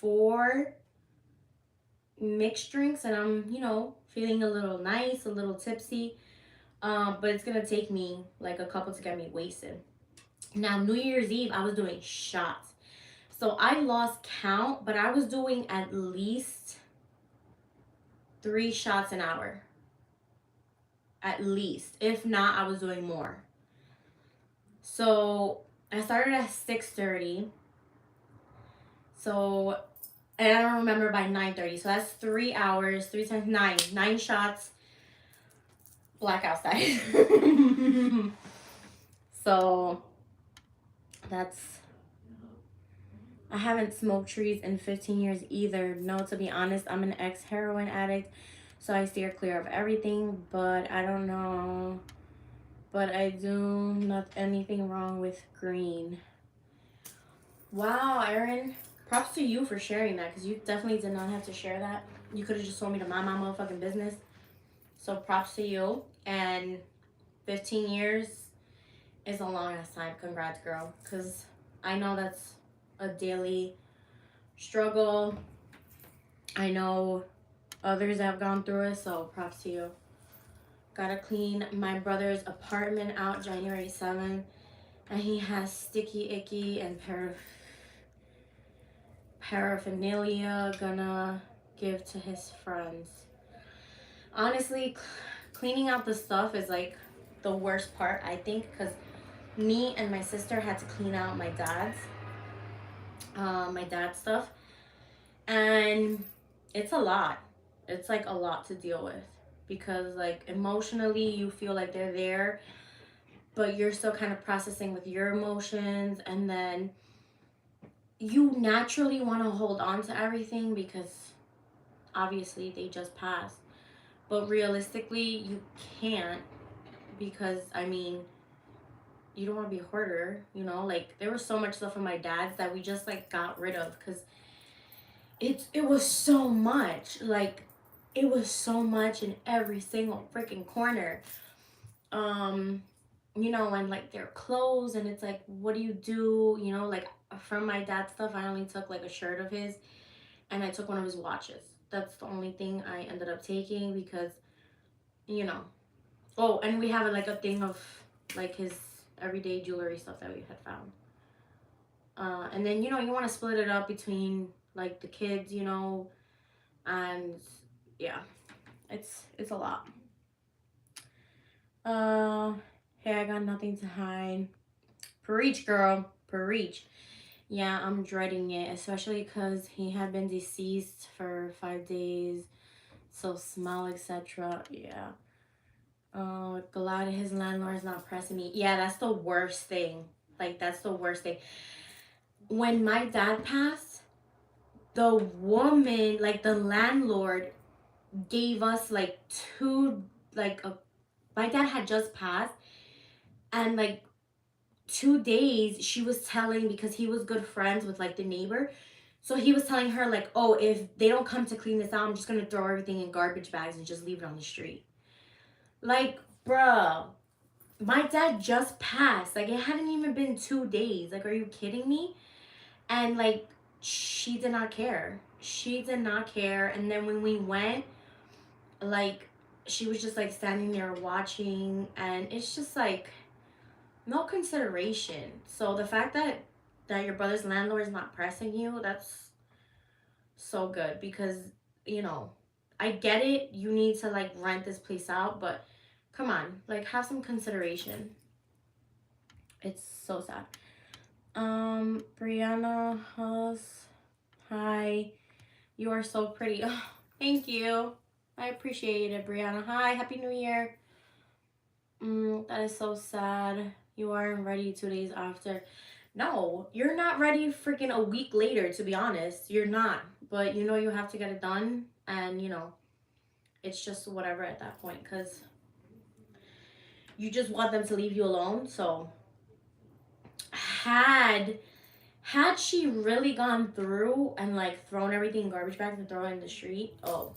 A: 4 mixed drinks and I'm, feeling a little nice, a little tipsy. But it's gonna take me like a couple to get me wasted. Now, New Year's Eve, I was doing shots. So I lost count, but I was doing at least 3 shots an hour. At least. If not, I was doing more. So I started at 6:30. So, and I don't remember by 9:30. So that's 3 hours, 3 times 9. 9 shots. Black outside. So that's, I haven't smoked trees in 15 years either. No, to be honest, I'm an ex-heroin addict, so I steer clear of everything, but I don't know. But I do not anything wrong with green. Wow, Erin. Props to you for sharing that, because you definitely did not have to share that. You could have just told me to mind my motherfucking business. So props to you. And 15 years is a long ass time. Congrats, girl. Because I know that's a daily struggle. I know others have gone through it, so props to you. Gotta clean my brother's apartment out January 7th, and he has sticky icky and paraphernalia. Gonna give to his friends. Honestly, cleaning out the stuff is like the worst part, I think, because me and my sister had to clean out my dad's stuff, and it's a lot. It's like a lot to deal with, because like emotionally you feel like they're there, but you're still kind of processing with your emotions, and then you naturally want to hold on to everything because obviously they just passed, but realistically you can't, because I mean, you don't want to be a hoarder, like there was so much stuff from my dad's that we just like got rid of, because it was so much, like it was so much in every single freaking corner. And like their clothes, and it's like, what do you do? Like from my dad's stuff, I only took like a shirt of his, and I took one of his watches. That's the only thing I ended up taking, because oh, and we have like a thing of like his everyday jewelry stuff that we had found. And then you want to split it up between like the kids, and yeah, it's a lot. Hey, I got nothing to hide. Preach, girl, preach. Yeah, I'm dreading it, especially because he had been deceased for 5 days, so smell, etc. Yeah. Glad his landlord's not pressing me. Yeah, that's the worst thing. Like, that's the worst thing. When my dad passed, the woman, like the landlord, gave us like my dad had just passed, and like 2 days she was telling, because he was good friends with like the neighbor, so he was telling her like, oh, if they don't come to clean this out, I'm just gonna throw everything in garbage bags and just leave it on the street. Like, bruh, my dad just passed. Like, it hadn't even been 2 days. Like, are you kidding me? And like, she did not care. She did not care. And then when we went, like, she was just like standing there watching, and it's just like no consideration. So the fact that your brother's landlord is not pressing you, that's so good, because I get it, you need to like rent this place out, but come on, like have some consideration. It's so sad. Brianna Huss. Hi. You are so pretty. Oh, thank you. I appreciate it, Brianna. Hi, Happy New Year. That is so sad. You aren't ready 2 days after. No, you're not ready freaking a week later, to be honest. You're not. But you know you have to get it done. And, you know, it's just whatever at that point. Because you just want them to leave you alone. So, had she really gone through and, like, thrown everything in garbage bags and thrown it in the street, oh,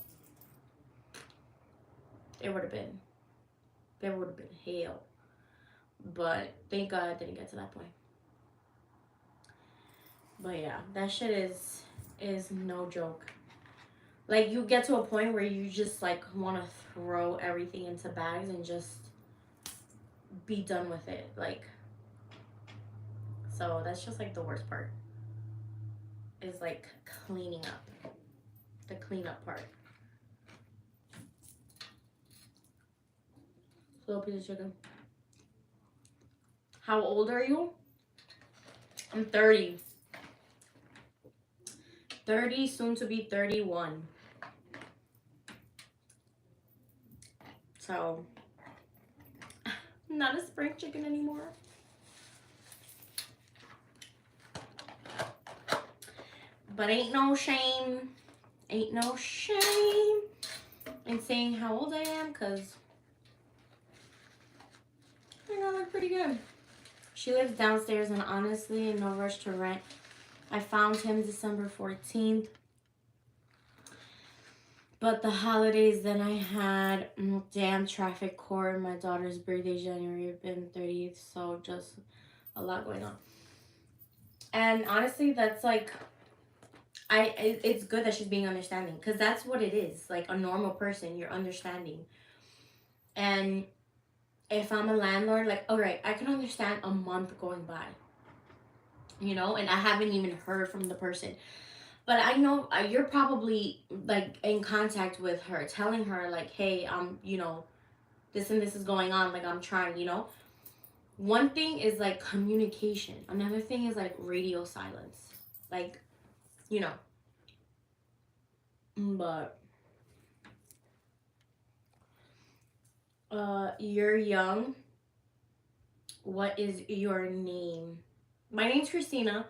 A: it would have been. There would have been hell. But thank God it didn't get to that point. But yeah, that shit is no joke. Like, you get to a point where you just like want to throw everything into bags and just be done with it. Like, so that's just like the worst part. Is like cleaning up. The cleanup part. Little piece of chicken. How old are you? I'm 30. 30, soon to be 31. So, not a spring chicken anymore. But ain't no shame. Ain't no shame in saying how old I am, because I think I look pretty good. She lives downstairs and honestly in no rush to rent. I found him December 14th. But the holidays then I had damn traffic court. My daughter's birthday January 30th. So just a lot going on. And honestly, that's like, it's good that she's being understanding. Because that's what it is. Like a normal person, you're understanding. And if I'm a landlord, like, all right, I can understand a month going by. You know, and I haven't even heard from the person. But I know you're probably like in contact with her, telling her like, hey, you know, this and this is going on. Like, I'm trying, you know. One thing is like communication. Another thing is like radio silence. Like, you know. But you're young. What is your name? My name's Christina,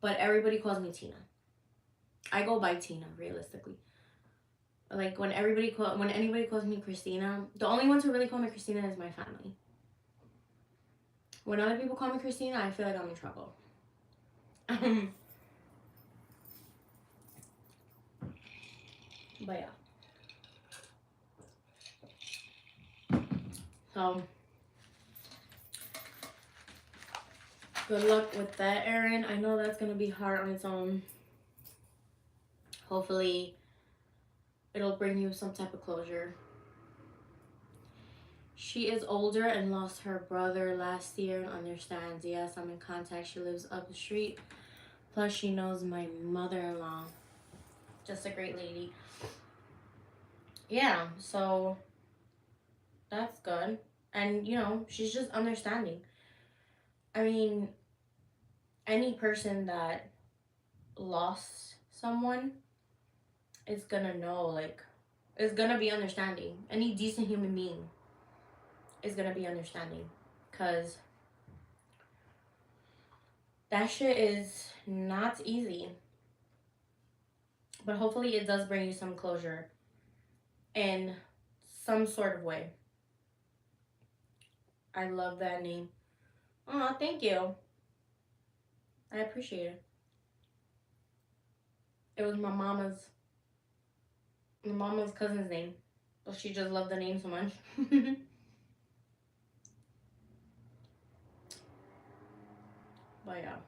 A: but everybody calls me Tina. I go by Tina, realistically. Like when anybody calls me Christina, the only ones who really call me Christina is my family. When other people call me Christina, I feel like I'm in trouble. But yeah. So good luck with that, Erin. I know that's gonna be hard on its own. Hopefully it'll bring you some type of closure. She is older and lost her brother last year and understands. Yes, I'm in contact. She lives up the street. Plus, she knows my mother-in-law. Just a great lady. Yeah, so that's good. And, you know, she's just understanding. I mean, any person that lost someone is gonna know, like, is gonna be understanding. Any decent human being is gonna be understanding. Because that shit is not easy. But hopefully it does bring you some closure in some sort of way. I love that name. Oh, thank you. I appreciate it. It was my mama's cousin's name. But she just loved the name so much. But yeah.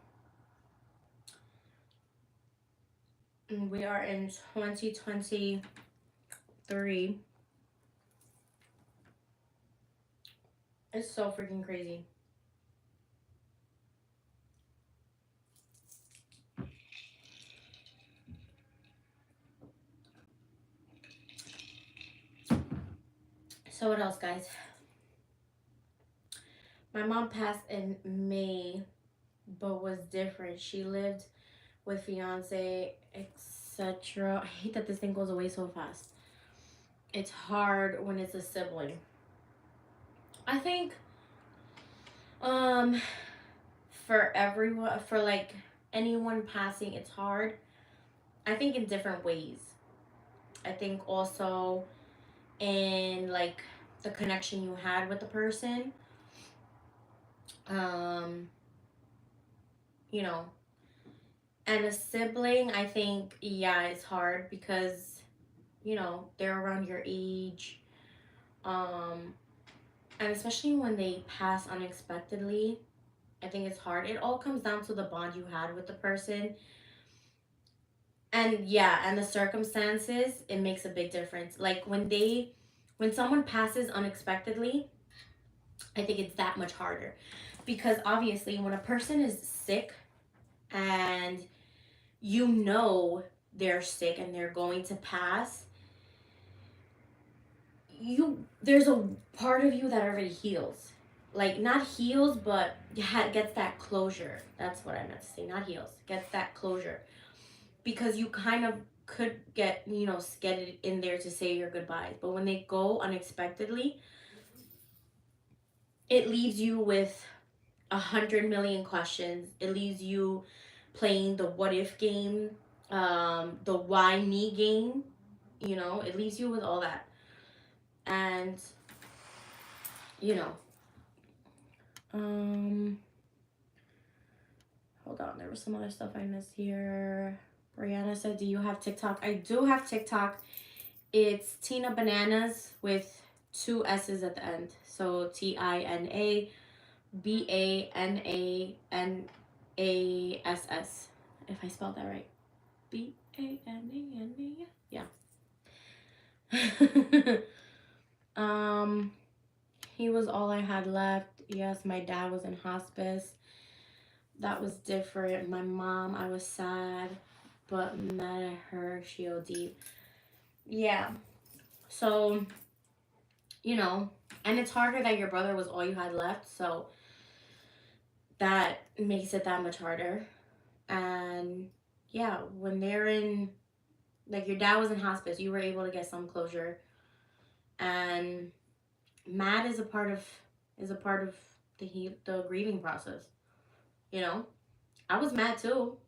A: We are in 2023. It's so freaking crazy. So what else, guys? My mom passed in May, but was different. She lived with fiance, etc. I hate that this thing goes away so fast. It's hard when it's a sibling. I think um for everyone, for like anyone passing, it's hard. I think in different ways. I think also in like the connection you had with the person. Um, you know, and a sibling, I think, yeah, it's hard because, they're around your age. Um, and especially when they pass unexpectedly, I think it's hard. It all comes down to the bond you had with the person. And yeah, and the circumstances, it makes a big difference. Like when someone passes unexpectedly, I think it's that much harder. Because obviously when a person is sick and you know they're sick and they're going to pass, there's a part of you that already heals, like not heals but gets that closure. That's what I meant to say, not heals, gets that closure, because you kind of could get it in there to say your goodbyes, but when they go unexpectedly, it leaves you with 100 million questions. It leaves you playing the what if game, the why me game. It leaves you with all that. And you know um hold on, there was some other stuff I missed here. Brianna said, do you have TikTok? I do have TikTok. It's Tina Bananas with two S's at the end. So TinaBananas, if I spelled that right. Bananas. Yeah. um he was all I had left. Yes, my dad was in hospice. That was different. My mom, I was sad, but mad at her. She OD'd. Yeah. So, and it's harder that your brother was all you had left. So that makes it that much harder. And yeah, when they're in, like your dad was in hospice, you were able to get some closure. And mad is a part of the grieving process. You know, I was mad too.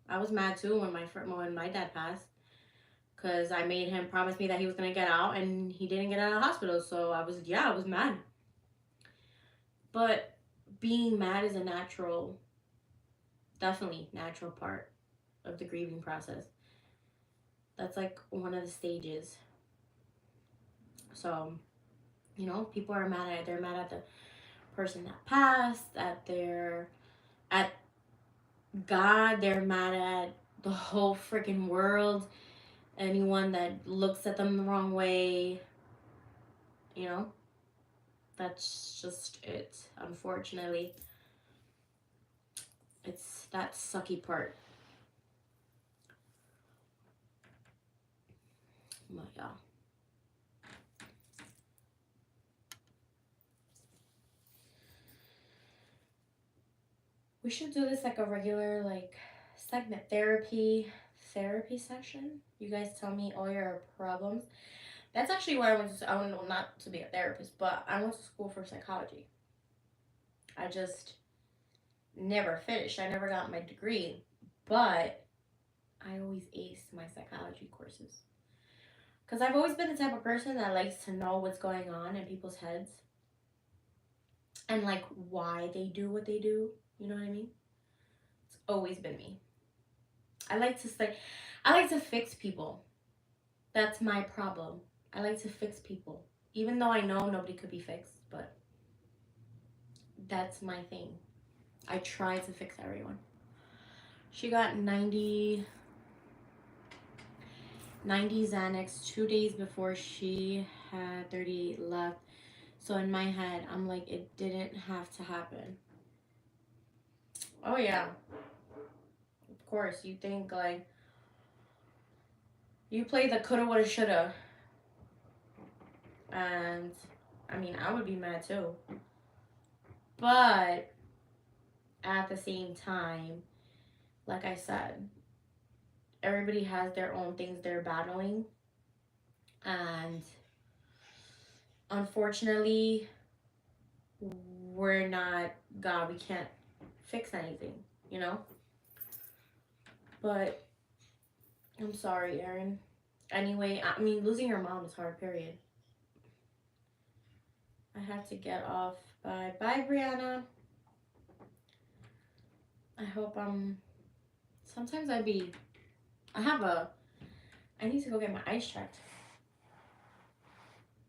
A: I was mad too when my dad passed, because I made him promise me that he was gonna get out, and he didn't get out of the hospital. So I was mad. But being mad is a definitely natural part of the grieving process. That's like one of the stages. So, people are they're mad at the person that passed, at God, they're mad at the whole freaking world, anyone that looks at them the wrong way, you know? That's just it. Unfortunately, it's that sucky part. But yeah. We should do this like a regular segment therapy session. You guys tell me all your problems. That's actually why I went not to be a therapist, but I went to school for psychology. I just never finished. I never got my degree, but I always aced my psychology courses. Because I've always been the type of person that likes to know what's going on in people's heads and like why they do what they do. You know what I mean? It's always been me. I like to fix people. That's my problem. I like to fix people. Even though I know nobody could be fixed, but that's my thing. I try to fix everyone. She got 90 Xanax 2 days before she had 38 left. So in my head, I'm like, it didn't have to happen. Oh yeah. Of course, you think like you play the coulda, woulda, shoulda. And I mean, I would be mad too. But at the same time, like I said, everybody has their own things they're battling. And unfortunately, we're not God. We can't fix anything, you know? But I'm sorry, Aaron. Anyway, I mean, losing your mom is hard, period. I have to get off. Bye. Bye, Brianna. I hope sometimes I have a, I need to go get my eyes checked.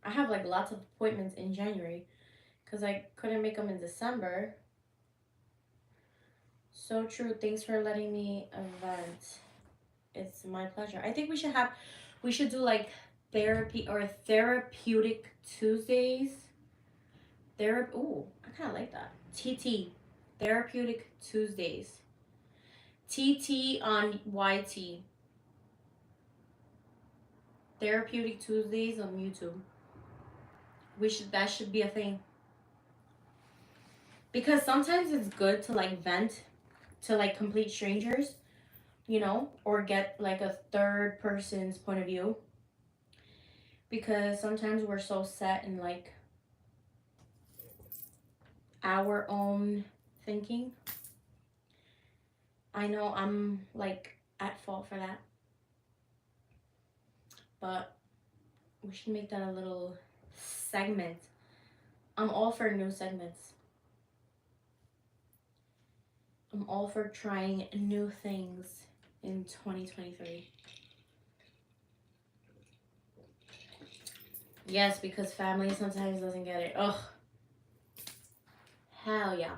A: I have like lots of appointments in January because I couldn't make them in December. So true. Thanks for letting me vent. It's my pleasure. I think we should do like therapy or therapeutic Tuesdays. Ooh, I kind of like that. TT, therapeutic Tuesdays. TT on YT. Therapeutic Tuesdays on YouTube. That should be a thing. Because sometimes it's good to like vent to like complete strangers, you know, or get like a third person's point of view. Because sometimes we're so set in like our own thinking. I know I'm like at fault for that. But we should make that a little segment. I'm all for new segments. I'm all for trying new things in 2023. Yes, because family sometimes doesn't get it. Ugh. Hell yeah.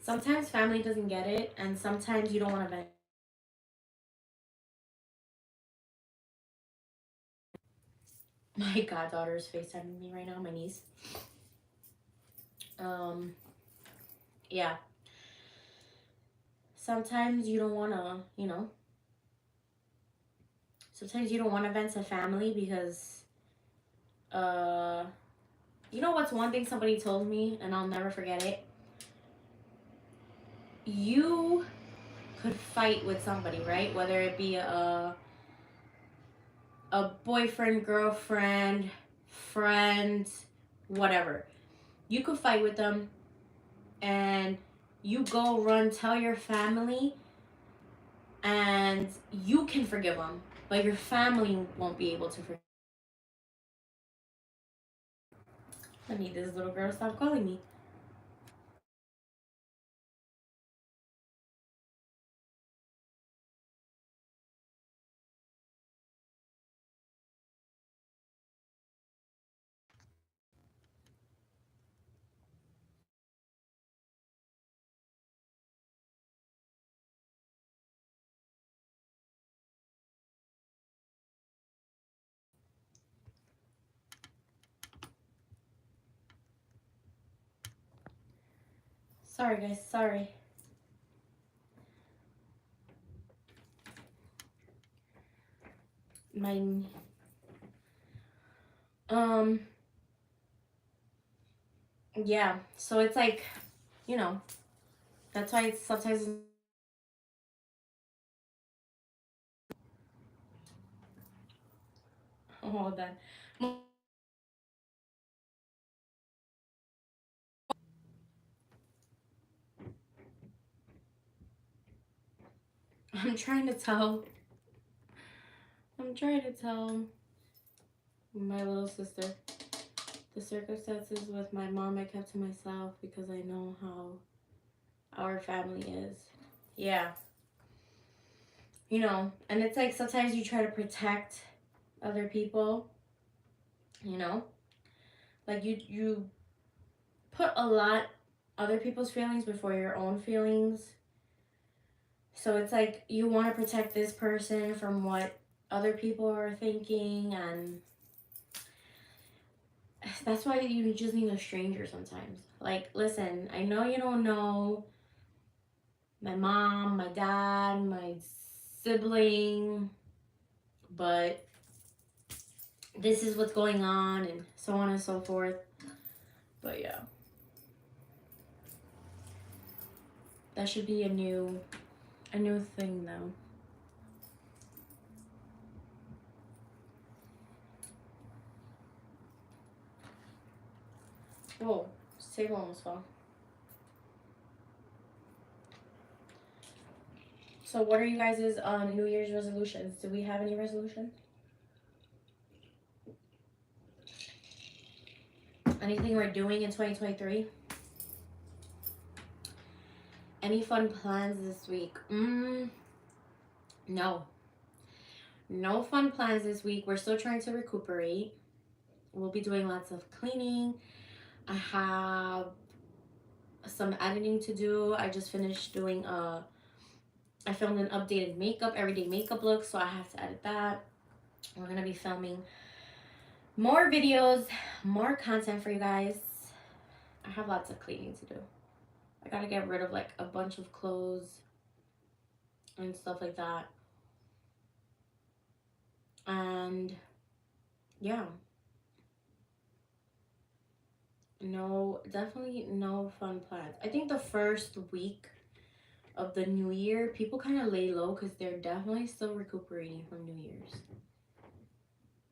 A: Sometimes family doesn't get it, and sometimes you don't want to vent. My goddaughter is FaceTiming me right now, my niece. Yeah. Sometimes you don't want to, sometimes you don't want to vent to family because, you know what's one thing somebody told me, and I'll never forget it? You could fight with somebody, right? Whether it be a boyfriend, girlfriend, friend, whatever. You could fight with them and you go run tell your family and you can forgive them, but your family won't be able to forgive. I need this little girl to stop calling me. Sorry guys, sorry. My um yeah, so it's like, you know, that's why it's sometimes hold on. I'm trying to tell I'm trying to tell my little sister the circumstances with my mom I kept to myself because I know how our family is. Yeah. You know, and it's like sometimes you try to protect other people, you know? Like you put a lot other people's feelings before your own feelings. So it's like you want to protect this person from what other people are thinking, and that's why you just need a stranger sometimes. Like, listen, I know you don't know my mom, my dad, my sibling, but this is what's going on and so on and so forth. But yeah. That should be a new thing though. Whoa, this table almost fell. So what are you guys' New Year's resolutions? Do we have any resolutions? Anything we're doing in 2023? Any fun plans this week? No. No fun plans this week. We're still trying to recuperate. We'll be doing lots of cleaning. I have some editing to do. I just finished doing I filmed an updated everyday makeup look, so I have to edit that. We're gonna be filming more videos, more content for you guys. I have lots of cleaning to do. I gotta get rid of like a bunch of clothes and stuff like that. And yeah. No, definitely no fun plans. I think the first week of the new year, people kind of lay low because they're definitely still recuperating from New Year's.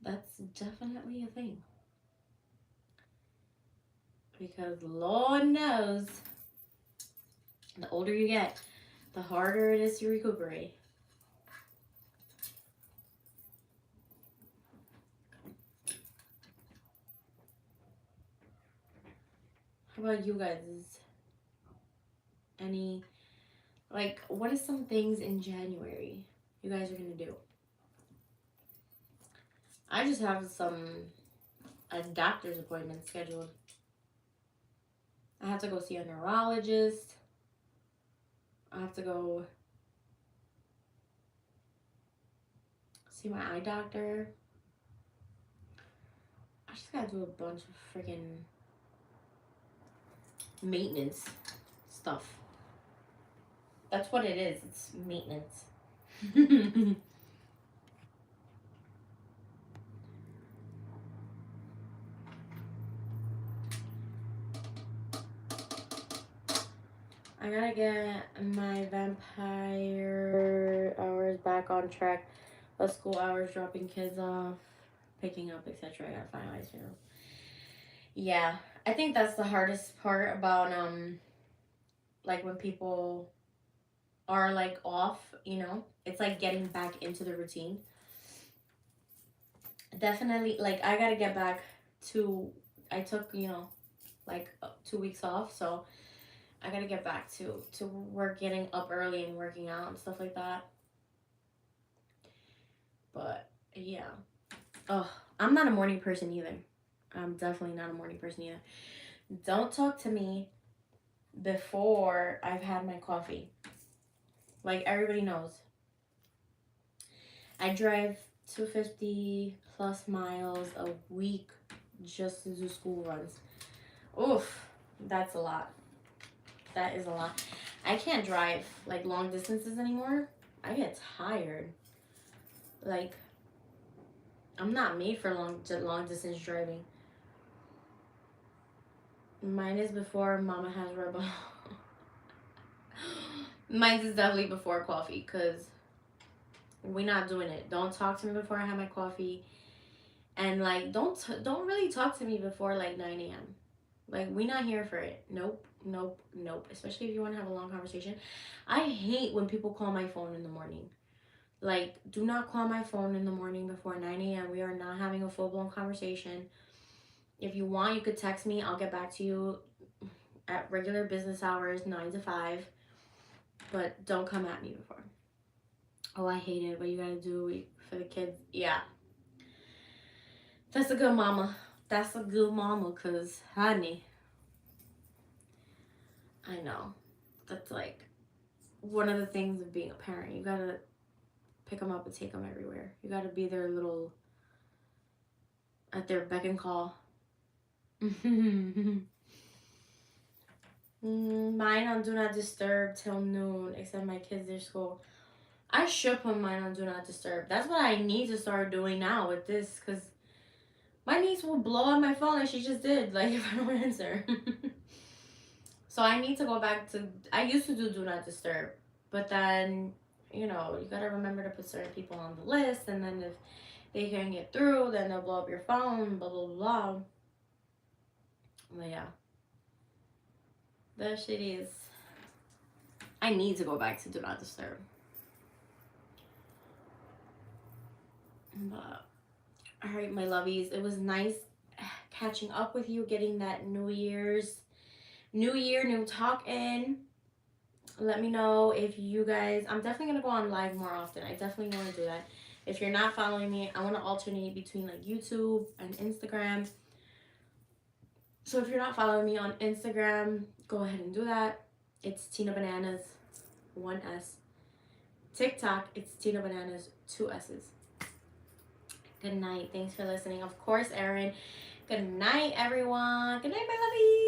A: That's definitely a thing. Because Lord knows, the older you get, the harder it is to recuperate. How about you guys? Any, like, what is some things in January you guys are gonna do? I just have a doctor's appointment scheduled. I have to go see a neurologist. I have to go see my eye doctor. I just gotta do a bunch of freaking maintenance stuff. That's what it is. It's maintenance. I gotta get my vampire hours back on track. The school hours, dropping kids off, picking up, etc. I gotta finalize, you know. Yeah, I think that's the hardest part about like when people are like off, you know. It's like getting back into the routine. Definitely, like I gotta get back to. I took, you know, like 2 weeks off, so I gotta get back to work, getting up early and working out and stuff like that. But yeah, oh, I'm not a morning person either. I'm definitely not a morning person either. Don't talk to me before I've had my coffee. Like everybody knows, I drive 250 plus miles a week just to do school runs. Oof, that's a lot. That is a lot. I can't drive like long distances anymore. I get tired. Like, I'm not made for long distance driving. Mine is before Mama has Rebel. Mine is definitely before coffee, because we're not doing it. Don't talk to me before I have my coffee. And like, don't really talk to me before like 9 a.m. Like, we not here for it. Nope, nope, nope. Especially if you want to have a long conversation. I hate when people call my phone in the morning. Like, do not call my phone in the morning before 9 a.m. We are not having a full-blown conversation. If you want, you could text me. I'll get back to you at regular business hours, 9 to 5. But don't come at me before. Oh, I hate it. What you gotta do for the kids. Yeah. That's a good mama. That's a good mama, because, honey, I know. That's like one of the things of being a parent. You gotta pick them up and take them everywhere. You gotta be their little, at their beck and call. Mine on Do Not Disturb till noon, except my kids, their school. I should put mine on Do Not Disturb. That's what I need to start doing now with this, because my niece will blow up my phone like she just did, like, if I don't answer. So I need to go back to. I used to do not disturb, but then you know you gotta remember to put certain people on the list, and then if they can't get through, then they'll blow up your phone. Blah blah blah. But yeah, that shit is. I need to go back to do not disturb. But all right, my lovies, it was nice catching up with you, getting that New Year, new talk in. Let me know if you guys. I'm definitely gonna go on live more often. I definitely want to do that. If you're not following me, I want to alternate between like YouTube and Instagram. So if you're not following me on Instagram, go ahead and do that. It's Tina Bananas, 1S. TikTok, it's Tina Bananas, 2 S's. Good night. Thanks for listening. Of course, Erin. Good night, everyone. Good night, my lovies.